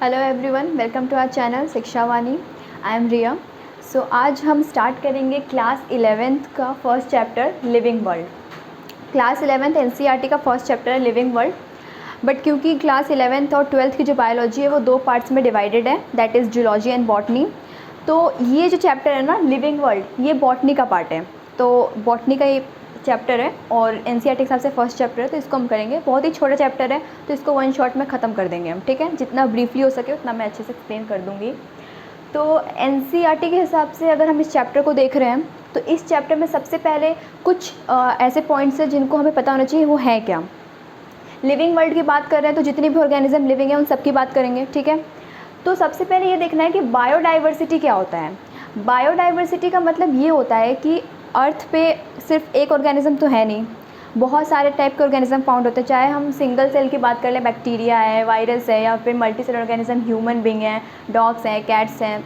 Hello everyone, welcome to our channel Shiksha Vani. I am रिया। सो आज हम start करेंगे क्लास 11th का first chapter living world. Class 11th NCERT का first chapter है living world. But क्योंकि class 11th और 12th की जो बायोलॉजी है वो दो पार्ट्स में डिवाइडेड है, that is zoology and botany. तो ये जो चैप्टर है ना लिविंग वर्ल्ड, ये बॉटनी का पार्ट है। तो बॉटनी का ये चैप्टर है और एनसीईआरटी के हिसाब से फर्स्ट चैप्टर है, तो इसको हम करेंगे। बहुत ही छोटा चैप्टर है तो इसको वन शॉट में ख़त्म कर देंगे हम, ठीक है। जितना ब्रीफली हो सके उतना मैं अच्छे से एक्सप्लेन कर दूँगी। तो एनसीईआरटी के हिसाब से अगर हम इस चैप्टर को देख रहे हैं तो इस चैप्टर में सबसे पहले कुछ ऐसे पॉइंट्स हैं जिनको हमें पता होना चाहिए। वो है क्या? लिविंग वर्ल्ड की बात कर रहे हैं तो जितनी भी ऑर्गेनिज्म लिविंग है उन सब की बात करेंगे, ठीक है। तो सबसे पहले ये देखना है कि बायोडाइवर्सिटी क्या होता है। बायोडाइवर्सिटी का मतलब ये होता है कि अर्थ पे सिर्फ एक ऑर्गेनिज्म तो है नहीं, बहुत सारे टाइप के ऑर्गेनिज्म फाउंड होते हैं। चाहे हम सिंगल सेल की बात कर लें, बैक्टीरिया है, वायरस है, या फिर multi cell organism, human being हैं, डॉग्स हैं, कैट्स हैं,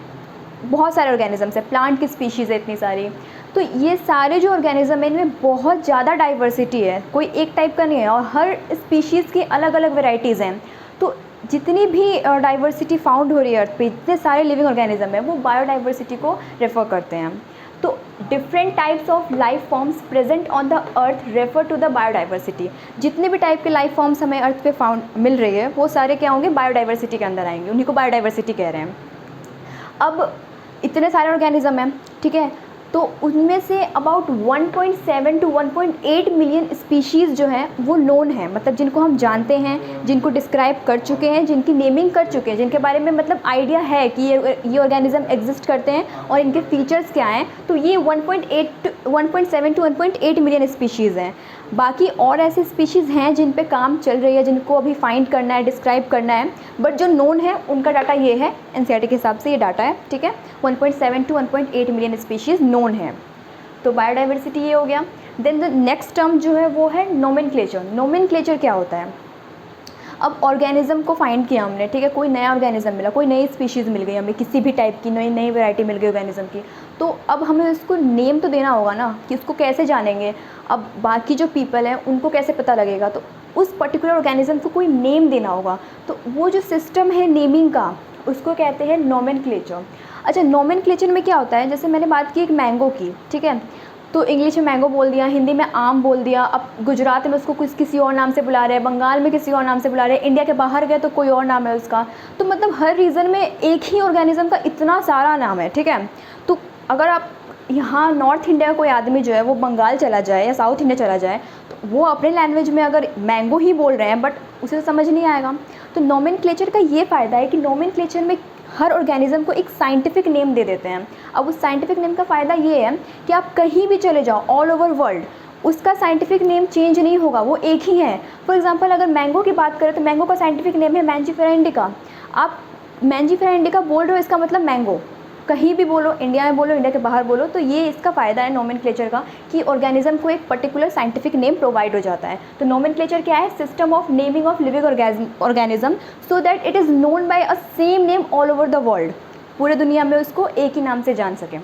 बहुत सारे ऑर्गेनिजम्स हैं, प्लांट की स्पीशीज़ है इतनी सारी। तो ये सारे जो ऑर्गेनिज्म है इनमें बहुत ज़्यादा डाइवर्सिटी है, कोई एक टाइप का नहीं है, और हर स्पीशीज़ की अलग अलग वेराइटीज़ हैं। तो जितनी भी डाइवर्सिटी फाउंड हो रही है अर्थ पे, जितने सारे लिविंग ऑर्गेनिज्म है, वो बायोडाइवर्सिटी को रेफ़र करते हैं। तो different types of life forms present on the earth refer to the biodiversity. जितने भी टाइप के लाइफ फॉर्म्स हमें अर्थ पे फाउंड मिल रही है वो सारे क्या होंगे? बायोडाइवर्सिटी के अंदर आएंगे, उन्हीं को बायोडाइवर्सिटी कह रहे हैं। अब इतने सारे ऑर्गेनिज्म हैं, ठीक है, तो उनमें say about 1.7 to 1.8 million species जो हैं वो नोन है, मतलब जिनको हम जानते हैं, जिनको डिस्क्राइब कर चुके हैं, जिनकी नेमिंग कर चुके हैं, जिनके बारे में मतलब आइडिया है कि ये ऑर्गेनिज्म एग्जिस्ट करते हैं और इनके फीचर्स क्या हैं। तो ये 1.7 टू 1.8 मिलियन स्पीशीज़ हैं। बाकी और ऐसे स्पीशीज़ हैं जिन पे काम चल रही है, जिनको अभी फाइंड करना है, डिस्क्राइब करना है, बट जो नोन है उनका डाटा ये है, एनसीईआरटी के हिसाब से ये डाटा है, ठीक है। 1.7 टू 1.8 मिलियन स्पीशीज़ नोन है। तो बायोडाइवर्सिटी ये हो गया। देन द नेक्स्ट टर्म जो है वो है नोमेनक्लेचर। नोमेनक्लेचर क्या होता है? अब ऑर्गेनिज्म को फाइंड किया हमने, ठीक है, कोई नया ऑर्गेनिज्म मिला, कोई नई स्पीशीज़ मिल गई हमें, किसी भी टाइप की नई नई वैरायटी मिल गई ऑर्गेनिज्म की। तो अब हमें उसको नेम तो देना होगा ना, कि उसको कैसे जानेंगे। अब बाकी जो पीपल हैं उनको कैसे पता लगेगा? तो उस पर्टिकुलर ऑर्गेनिज्म को कोई नेम देना होगा। तो वो जो सिस्टम है नेमिंग का, उसको कहते हैं नोमेनक्लेचर। अच्छा, नोमेनक्लेचर में क्या होता है? जैसे मैंने बात की एक मैंगो की, ठीक है, तो इंग्लिश में मैंगो बोल दिया, हिंदी में आम बोल दिया। अब गुजरात में उसको किसी और नाम से बुला रहे हैं, बंगाल में किसी और नाम से बुला रहे हैं, इंडिया के बाहर गए तो कोई और नाम है उसका। तो मतलब हर रीजन में एक ही ऑर्गेनिज्म का इतना सारा नाम है, ठीक है। तो अगर आप यहाँ नॉर्थ इंडिया का कोई आदमी जो है वो बंगाल चला जाए या साउथ इंडिया चला जाए, तो वो अपने लैंग्वेज में अगर मैंगो ही बोल रहे हैं बट उसे समझ नहीं आएगा। तो नोमेनक्लेचर का ये फ़ायदा है कि नोमेनक्लेचर में हर ऑर्गेनिज्म को एक साइंटिफिक नेम दे देते हैं। अब उस साइंटिफिक नेम का फ़ायदा ये है कि आप कहीं भी चले जाओ ऑल ओवर वर्ल्ड, उसका साइंटिफिक नेम चेंज नहीं होगा, वो एक ही है। फॉर एग्जांपल अगर मैंगो की बात करें तो मैंगो का साइंटिफिक नेम है मैंजीफेरा इंडिका। आप मैंजीफेरा इंडिका बोल रहे हो, इसका मतलब मैंगो। कहीं भी बोलो, इंडिया में बोलो, इंडिया के बाहर बोलो, तो ये इसका फ़ायदा है नोमेनक्लेचर का, कि ऑर्गेनिज्म को एक पर्टिकुलर साइंटिफिक नेम प्रोवाइड हो जाता है। तो नोमेनक्लेचर क्या है? System of naming of living organism so that it is known by a same name all over the world. पूरे दुनिया में उसको एक ही नाम से जान सकें।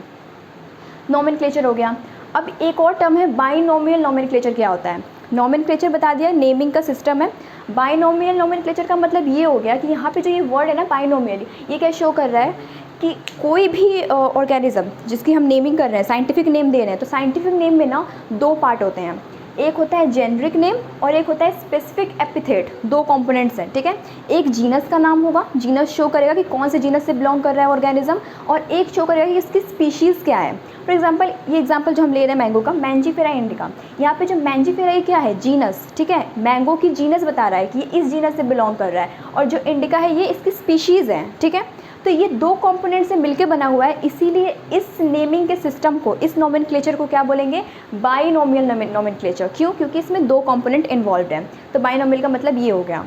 नोमेनक्लेचर हो गया। अब एक और टर्म है बाइनोमियल नोमेनक्लेचर। क्या होता है? नोमेनक्लेचर बता दिया, नेमिंग का सिस्टम है। बाइनोमियल नोमेनक्लेचर का मतलब ये हो गया कि यहाँ पे जो ये वर्ड है ना बाइनोमियल, ये क्या शो कर रहा है कि कोई भी ऑर्गेनिज्म जिसकी हम नेमिंग कर रहे हैं, साइंटिफिक नेम दे रहे हैं, तो साइंटिफिक नेम में ना दो पार्ट होते हैं। एक होता है जेनरिक नेम और एक होता है स्पेसिफिक एपिथेट। दो कंपोनेंट्स हैं, ठीक है। एक जीनस का नाम होगा, जीनस शो करेगा कि कौन से जीनस से बिलोंग कर रहा है ऑर्गेनिज्म, और एक शो करेगा कि इसकी स्पीशीज़ क्या है। फॉर एग्जांपल ये एग्जांपल जो हम ले रहे हैं मैंगो का, मैंजीफेरा इंडिका, यहाँ पे जो मैंजीफेरा क्या है? जीनस, ठीक है। मैंगो की जीनस बता रहा है कि ये इस जीनस से बिलोंग कर रहा है, और जो इंडिका है ये इसकी स्पीशीज़ है, ठीक है। तो ये दो कंपोनेंट से मिलके बना हुआ है, इसीलिए इस नेमिंग के सिस्टम को, इस नोमेनक्लेचर को क्या बोलेंगे? Binomial nomenclature. क्यों? क्योंकि इसमें दो कंपोनेंट इन्वॉल्व है। तो बाइनोमियल का मतलब ये हो गया।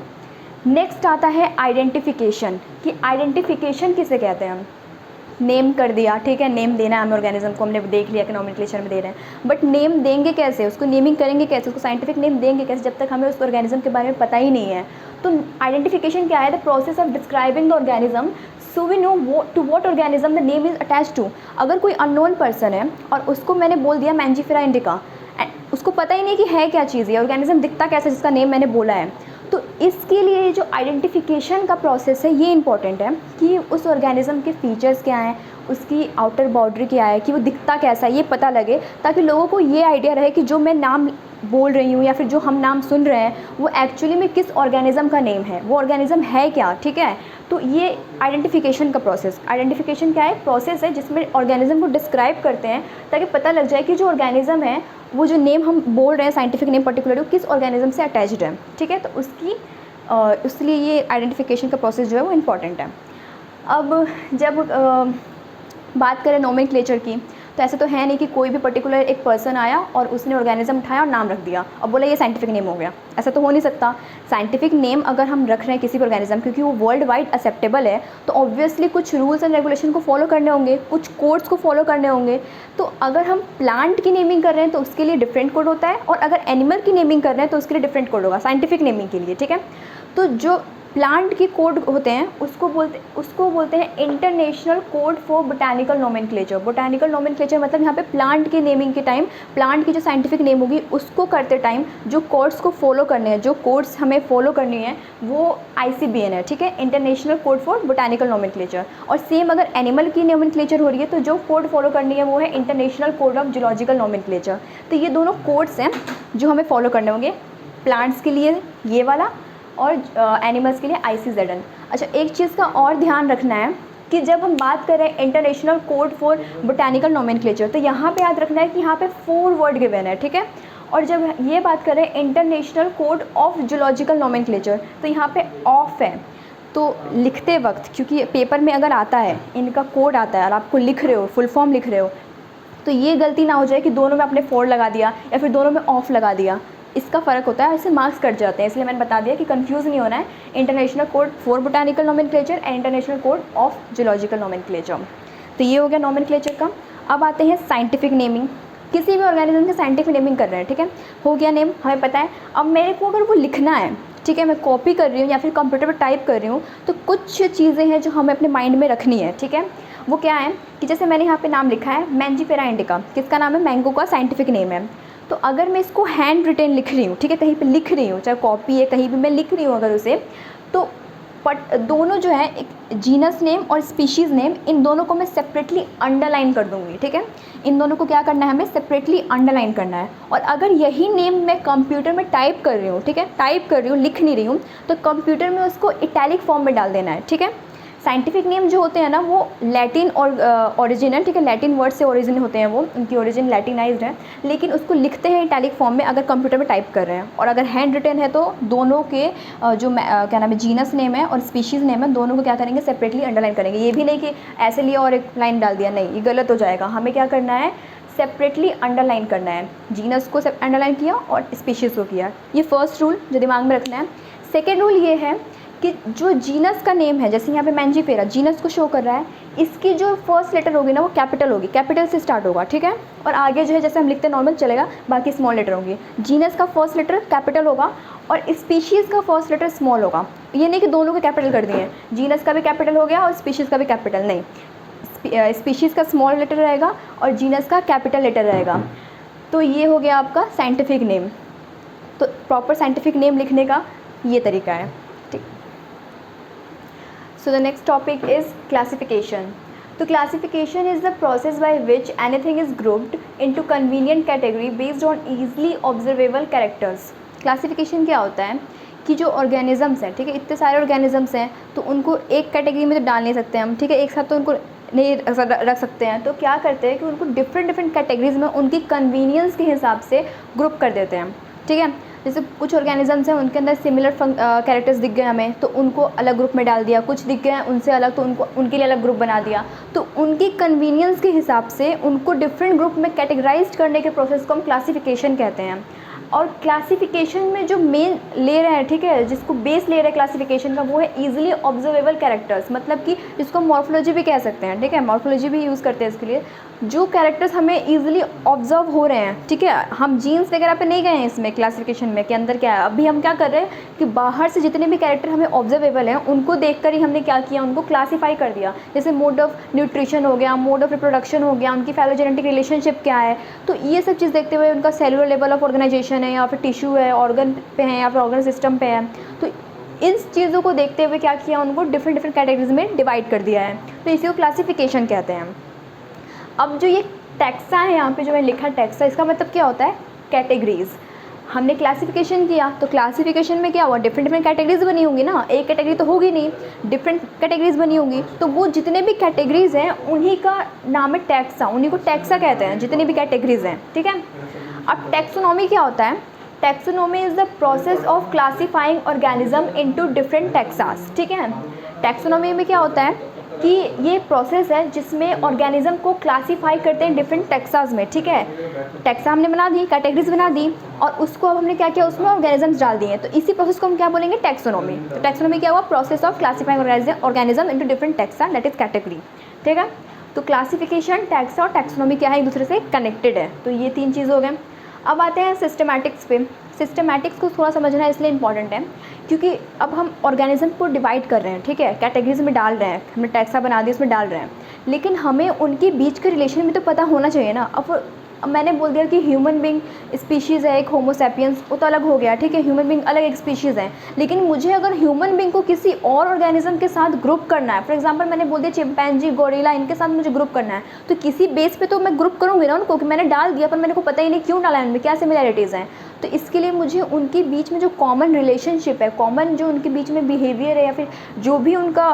नेक्स्ट आता है आइडेंटिफिकेशन, कि आइडेंटिफिकेशन किसे कहते हैं हम? नेम कर दिया, ठीक है, नेम देना है हमें ऑर्गेनिज्म को, हमने देख लिया कि नोमेनक्लेचर में दे रहे हैं, बट नेम देंगे कैसे? उसको नेमिंग करेंगे कैसे? उसको साइंटिफिक नेम देंगे कैसे जब तक हमें उस ऑर्गेनिज्म के बारे में पता ही नहीं है? तो आइडेंटिफिकेशन क्या है? The process of describing the organism so we know to what organism the name is attach to. अगर कोई अननोन पर्सन है और उसको मैंने बोल दिया मैंजीफेरा इंडिका, उसको पता ही नहीं कि है क्या चीज़ है, ऑर्गेनिज्म दिखता कैसे जिसका नेम मैंने बोला है, तो इसके लिए जो आइडेंटिफिकेशन का प्रोसेस है ये इंपॉर्टेंट है कि उस ऑर्गेनिज्म के फीचर्स क्या हैं, उसकी आउटर बाउंड्री क्या है, कि वो दिखता कैसा है, ये पता लगे, ताकि लोगों को ये आइडिया रहे कि जो मैं नाम बोल रही हूँ या फिर जो हम नाम सुन रहे हैं वो एक्चुअली में किस ऑर्गेनिज्म का नेम है, वो ऑर्गेनिज्म है क्या। ठीक है, तो ये आइडेंटिफिकेशन का प्रोसेस, आइडेंटिफिकेशन क्या है, प्रोसेस है जिसमें ऑर्गेनिज्म को डिस्क्राइब करते हैं ताकि पता लग जाए कि जो ऑर्गेनिज्म है वो जो नेम हम बोल रहे हैं साइंटिफिक नेम पर्टिकुलर, वो किस ऑर्गेनिज्म से अटैच्ड है। ठीक है, तो उसकी इसलिए ये आइडेंटिफिकेशन का प्रोसेस जो है वो इम्पॉर्टेंट है। अब जब बात करें नोमेनक्लेचर की, तो ऐसा तो है नहीं कि कोई भी पर्टिकुलर एक पर्सन आया और उसने ऑर्गेनिज्म उठाया और नाम रख दिया और बोला ये साइंटिफिक नेम हो गया, ऐसा तो हो नहीं सकता। साइंटिफिक नेम अगर हम रख रहे हैं किसी भी ऑर्गेनिज्म, क्योंकि वो वर्ल्ड वाइड एक्सेप्टेबल है, तो ऑब्वियसली कुछ रूल्स एंड रेगुलेशन को फॉलो करने होंगे, कुछ कोड्स को फॉलो करने होंगे। तो अगर हम प्लांट की नेमिंग कर रहे हैं तो उसके लिए डिफरेंट कोड होता है, और अगर एनिमल की नेमिंग कर रहे हैं तो उसके लिए डिफरेंट कोड होगा साइंटिफिक नेमिंग के लिए। ठीक है, तो जो प्लांट के कोड होते हैं उसको बोलते हैं international code for botanical nomenclature. Botanical nomenclature मतलब यहाँ पे प्लांट की नेमिंग के टाइम, प्लांट की जो साइंटिफिक नेम होगी उसको करते टाइम जो कोड्स को फॉलो करने हैं, जो कोड्स हमें फॉलो करनी है वो ICBN है। ठीक है, international code for botanical nomenclature. और सेम अगर एनिमल की नोमेनक्लेचर हो रही है तो जो कोड फॉलो करनी है वो है international code of zoological nomenclature. तो ये दोनों कोड्स हैं जो हमें फॉलो करने होंगे, प्लांट्स के लिए ये वाला और एनिमल्स के लिए ICZN। अच्छा, एक चीज़ का और ध्यान रखना है कि जब हम बात कर रहे हैं international code for botanical nomenclature, तो यहाँ पे याद रखना है कि यहाँ पे 4 वर्ड गिवन है। ठीक है, और जब ये बात कर रहे हैं international code of zoological nomenclature, तो यहाँ पे ऑफ है। तो लिखते वक्त, क्योंकि पेपर में अगर आता है इनका कोड आता है और आपको लिख रहे हो, फुल फॉर्म लिख रहे हो, तो ये गलती ना हो जाए कि दोनों में आपने 4 लगा दिया या फिर दोनों में ऑफ लगा दिया, इसका फ़र्क होता है, इससे मार्क्स कट जाते हैं। इसलिए मैंने बता दिया कि कंफ्यूज नहीं होना है, international code for botanical nomenclature and international code of zoological nomenclature. तो ये हो गया नोमेनक्लेचर का। अब आते हैं साइंटिफिक नेमिंग। किसी भी ऑर्गेनिज्म की साइंटिफिक नेमिंग कर रहे हैं, ठीक है, हो गया नेम, हमें पता है। अब मेरे को अगर वो लिखना है, ठीक है, मैं कॉपी कर रही हूँ या फिर कंप्यूटर पर टाइप कर रही हूँ, तो कुछ चीज़ें हैं जो हमें अपने माइंड में रखनी है। ठीक है, वो क्या है कि जैसे मैंने यहाँ पे नाम लिखा है मैंजीफेरा इंडिका, किसका नाम है, मैंगो का साइंटिफिक नेम है। तो अगर मैं इसको हैंड रिटेन लिख रही हूँ, ठीक है, कहीं पे लिख रही हूँ, चाहे कॉपी है कहीं भी मैं लिख रही हूँ अगर उसे, तो दोनों जो है, एक जीनस नेम और स्पीशीज़ नेम, इन दोनों को मैं सेपरेटली अंडरलाइन कर दूँगी। ठीक है, इन दोनों को क्या करना है, हमें सेपरेटली अंडरलाइन करना है। और अगर यही नेम मैं कंप्यूटर में टाइप कर रही हूँ, ठीक है, टाइप कर रही हूँ, लिख नहीं रही हूँ, तो कंप्यूटर में उसको इटैलिक फॉर्म में डाल देना है। ठीक है, साइंटिफिक नेम जो होते हैं ना वो लैटिन और ओरिजिन है, ठीक है, लैटिन वर्ड से ओरिजिन होते हैं, वो उनकी ओरिजिन लैटिनाइज्ड है, लेकिन उसको लिखते हैं इटैलिक फॉर्म में अगर कंप्यूटर में टाइप कर रहे हैं। और अगर हैंड रिटन है तो दोनों के जो क्या नाम है, जीनस नेम है और स्पीशीज़ नेम है, दोनों को क्या करेंगे, सेपरेटली अंडरलाइन करेंगे। ये भी नहीं कि ऐसे लिया और एक लाइन डाल दिया, नहीं, ये गलत हो जाएगा। हमें क्या करना है, सेपरेटली अंडरलाइन करना है। जीनस को अंडरलाइन किया और स्पीशीज़ को किया। ये फर्स्ट रूल जो दिमाग में रखना है। सेकेंड रूल ये है कि जो जीनस का नेम है, जैसे यहाँ पे मैंजीफेरा जीनस को शो कर रहा है, इसकी जो फर्स्ट लेटर होगी ना वो कैपिटल होगी, कैपिटल से स्टार्ट होगा। ठीक है, और आगे जो है जैसे हम लिखते हैं नॉर्मल चलेगा, बाकी स्मॉल लेटर होंगी। जीनस का फर्स्ट लेटर कैपिटल होगा और स्पीशीज़ का फर्स्ट लेटर स्मॉल होगा। ये नहीं कि दोनों के कैपिटल कर दिए, जीनस का भी कैपिटल हो गया और स्पीशीज़ का भी कैपिटल, नहीं, स्पीशीज़ का स्मॉल लेटर रहेगा और जीनस का कैपिटल लेटर रहेगा। तो ये हो गया आपका साइंटिफिक नेम। तो प्रॉपर साइंटिफिक नेम लिखने का ये तरीका है। ठीक, so the next topic is classification. So classification is the process by which anything is grouped into convenient category based on easily observable characters. Classification क्या होता है कि जो ऑर्गेनिजम्स हैं, ठीक है, इतने सारे ऑर्गेनिजम्स हैं, तो उनको एक कैटेगरी में तो डाल नहीं सकते हम, ठीक है, एक साथ तो उनको नहीं रख सकते हैं। तो क्या करते हैं कि उनको डिफरेंट कैटेगरीज में उनकी कन्वीनियंस के हिसाब से ग्रुप कर देते हैं। ठीक है, जैसे कुछ ऑर्गेनिजम्स हैं उनके अंदर सिमिलर कैरेक्टर्स दिख गए हमें, तो उनको अलग ग्रुप में डाल दिया। कुछ दिख गए हैं उनसे अलग, तो उनके लिए अलग ग्रुप बना दिया। तो उनकी कन्वीनियंस के हिसाब से उनको डिफरेंट ग्रुप में कैटेगराइज करने के प्रोसेस को हम क्लासिफिकेशन कहते हैं। और क्लासिफिकेशन में जो मेन ले रहे हैं, ठीक है, जिसको बेस ले रहे हैं क्लासिफिकेशन का, वो है इजीली ऑब्जर्वेबल कैरेक्टर्स, मतलब कि जिसको मॉर्फोलॉजी भी कह सकते हैं। ठीक है, मॉर्फोलॉजी भी यूज़ करते हैं इसके लिए। जो कैरेक्टर्स हमें इजीली ऑब्जर्व हो रहे हैं, ठीक है, हम जीन्स वगैरह पे नहीं गए हैं इसमें क्लासिफिकेशन में कि अंदर क्या है। अभी हम क्या कर रहे हैं कि बाहर से जितने भी कैरेक्टर हमें ऑब्जर्वेबल हैं उनको देखकर ही हमने क्या किया, उनको क्लासीफाई कर दिया। जैसे मोड ऑफ न्यूट्रिशन हो गया, मोड ऑफ रिप्रोडक्शन हो गया, उनकी फाइलोजेनेटिक रिलेशनशिप क्या है, तो ये सब चीज़ देखते हुए उनका cellular level of organization, classification है या फिर टिश्यू है, ऑर्गन पे है या फिर ऑर्गन सिस्टम पे है। तो इन चीज़ों को देखते हुए क्या किया, उनको डिफरेंट डिफरेंट कैटेगरीज में डिवाइड कर दिया है, तो इसी को क्लासिफिकेशन कहते हैं। अब जो ये टैक्सा है यहाँ पे जो मैंने लिखा टैक्सा, इसका मतलब क्या होता है, कैटेगरीज। हमने क्लासिफिकेशन किया तो क्लासिफिकेशन में क्या हुआ, डिफरेंट डिफरेंट कैटेगरीज बनी होंगी ना, एक कैटेगरी तो होगी नहीं, डिफरेंट कैटेगरीज बनी होंगी। तो वो जितने भी कैटेगरीज हैं उन्हीं का नाम है टैक्सा, उन्हीं को टैक्सा कहते हैं, जितनी भी कैटेगरीज हैं, ठीक है। अब टैक्सोनॉमी क्या होता है, taxonomy is the process of classifying organism into different Texas, ठीक है। टैक्सोनॉमी में क्या होता है कि ये प्रोसेस है जिसमें ऑर्गेनिज्म को क्लासीफाई करते हैं डिफरेंट टैक्सास में, ठीक है। टैक्सा हमने बना दी, कैटेगरीज बना दी, और उसको अब हमने क्या किया, उसमें ऑर्गेनिजम्स डाल दिए, तो इसी प्रोसेस को हम क्या बोलेंगे, टैक्सोनॉमी। तो टैक्सोनॉमी क्या हुआ, process of classifying organism into different taxa, that is category, ठीक है। तो क्लासिफिकेशन, टैक्सा और टैक्सोनॉमी क्या है, एक दूसरे से कनेक्टेड है। तो ये 3 चीज़ हो गए। अब आते हैं सिस्टमैटिक्स पे। सिस्टमैटिक्स को थोड़ा समझना इसलिए इंपॉर्टेंट है क्योंकि अब हम ऑर्गेनिज्म को डिवाइड कर रहे हैं, ठीक है, कैटेगरीज में डाल रहे हैं, हमने टैक्सा बना दिया उसमें डाल रहे हैं, लेकिन हमें उनके बीच के रिलेशन में तो पता होना चाहिए ना। अब मैंने बोल दिया कि ह्यूमन बींग स्पीशीज़ है एक, होमो सैपियंस, वो तो अलग हो गया, ठीक है, ह्यूमन बींग अलग एक स्पीशीज़ है, लेकिन मुझे अगर ह्यूमन बींग को किसी और ऑर्गेनिज्म के साथ ग्रुप करना है, फॉर एग्जांपल मैंने बोल दिया चिंपैंजी, गोरिल्ला, इनके साथ मुझे ग्रुप करना है, तो किसी बेस पे तो मैं ग्रुप करूँगी ना उनको, कि मैंने डाल दिया पर मेरे को पता ही नहीं क्यों डाला है, उनमें क्या सिमिलैरिटीज़ हैं। तो इसके लिए मुझे उनके बीच में जो कॉमन रिलेशनशिप है, कॉमन जो उनके बीच में बिहेवियर है या फिर जो भी उनका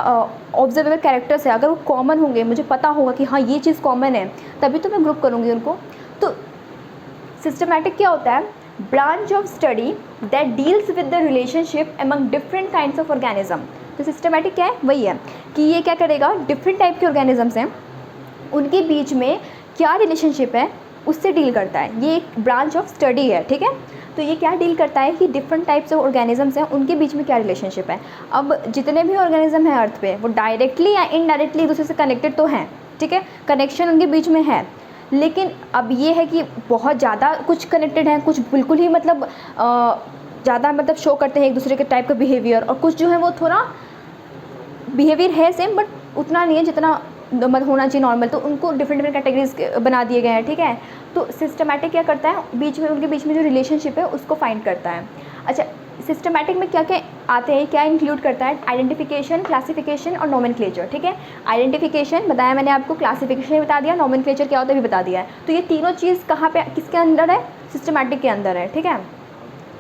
ऑब्जर्वेबल कैरेक्टर्स है, अगर वो कॉमन होंगे, मुझे पता होगा कि हाँ ये चीज़ कॉमन है, तभी तो मैं ग्रुप करूँगी उनको। तो सिस्टमैटिक क्या होता है, branch of study that deals with the relationship among different kinds of organism. तो सिस्टमैटिक क्या है, वही है कि ये क्या करेगा, डिफरेंट टाइप के ऑर्गेनिजम्स हैं, उनके बीच में क्या रिलेशनशिप है उससे डील करता है। ये एक ब्रांच ऑफ स्टडी है, ठीक है। तो ये क्या डील करता है कि डिफरेंट टाइप्स ऑफ ऑर्गेनिजम्स हैं, उनके बीच में क्या रिलेशनशिप है। अब जितने भी ऑर्गेनिज्म हैं अर्थ पे, वो डायरेक्टली या इनडायरेक्टली एक दूसरे से कनेक्टेड तो हैं, ठीक है, कनेक्शन उनके बीच में है, लेकिन अब ये है कि बहुत ज़्यादा कुछ कनेक्टेड हैं, कुछ बिल्कुल ही मतलब ज़्यादा मतलब शो करते हैं एक दूसरे के टाइप का बिहेवियर, और कुछ जो है वो थोड़ा बिहेवियर है सेम बट उतना नहीं है जितना मतलब होना चाहिए नॉर्मल, तो उनको डिफरेंट डिफरेंट कैटेगरीज बना दिए गए हैं, ठीक है। तो सिस्टमैटिक क्या करता है, बीच में उनके बीच में जो रिलेशनशिप है उसको फाइंड करता है। अच्छा, सिस्टमैटिक में क्या क्या आते हैं, क्या इंक्लूड करता है, आइडेंटिफिकेशन, क्लासिफिकेशन और नोमेनक्लेचर, ठीक है। आइडेंटिफिकेशन बताया मैंने आपको, क्लासिफिकेशन भी बता दिया, नोमेनक्लेचर क्या होता है भी बता दिया है। तो ये तीनों चीज़ कहाँ पे, किसके अंदर है, सिस्टमैटिक के अंदर है, ठीक है।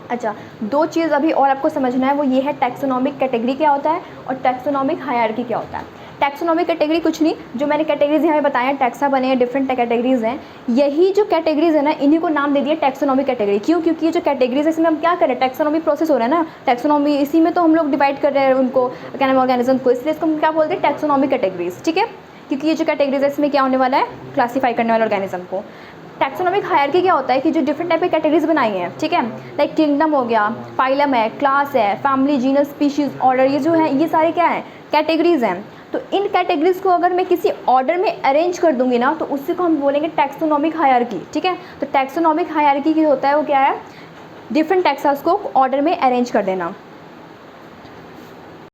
अच्छा, 2 चीज़ अभी और आपको समझना है, वो ये है टैक्सोनॉमिक कैटेगरी क्या होता है और टैक्सोनॉमिक हायरार्की क्या होता है। टैक्सोनॉमिक कैटेगरी कुछ नहीं, जो मैंने कैटेगरीज यहाँ पे बताया, टैक्सा बने हैं, डिफरेंट कैटेगरीज हैं, यही जो कैटेगरीज है ना, इन्हीं को नाम दे दिया टैक्सोनॉमिक कैटेगरी। क्यों, क्योंकि ये जो कैटेगरीज है इसमें हम क्या कर रहे हैं, टैक्सोनॉमी प्रोसेस हो रहा है ना, टैक्सोनॉमी इसी में तो हम लोग डिवाइड कर रहे हैं उनको, क्या नाम, ऑर्गेनिज्म को, इसलिए इसको हम क्या बोलते हैं, टैक्सोनॉमिक कैटेगरीज, ठीक है। क्योंकि ये जो कैटेगरीज है इसमें क्या होने वाला है, क्लासीफाई करने वाले ऑर्गेनिज्म को। टैक्सोनॉमिक हायरार्की क्या होता है कि जो डिफरेंट टाइप की कैटेगरीज बनाई हैं, ठीक है, लाइक किंगडम हो गया, फाइलम है, क्लास है, फैमिली, जीनस, स्पीशीज, ऑर्डर, ये जो है ये सारे क्या हैं, कैटेगरीज हैं। तो इन कैटेगरीज को अगर मैं किसी ऑर्डर में अरेंज कर दूंगी ना, तो उसी को हम बोलेंगे टैक्सोनॉमिक हायरार्की, ठीक है। तो टैक्सोनॉमिक हायरार्की की होता है वो क्या है, डिफरेंट टैक्सास को ऑर्डर में अरेंज कर देना।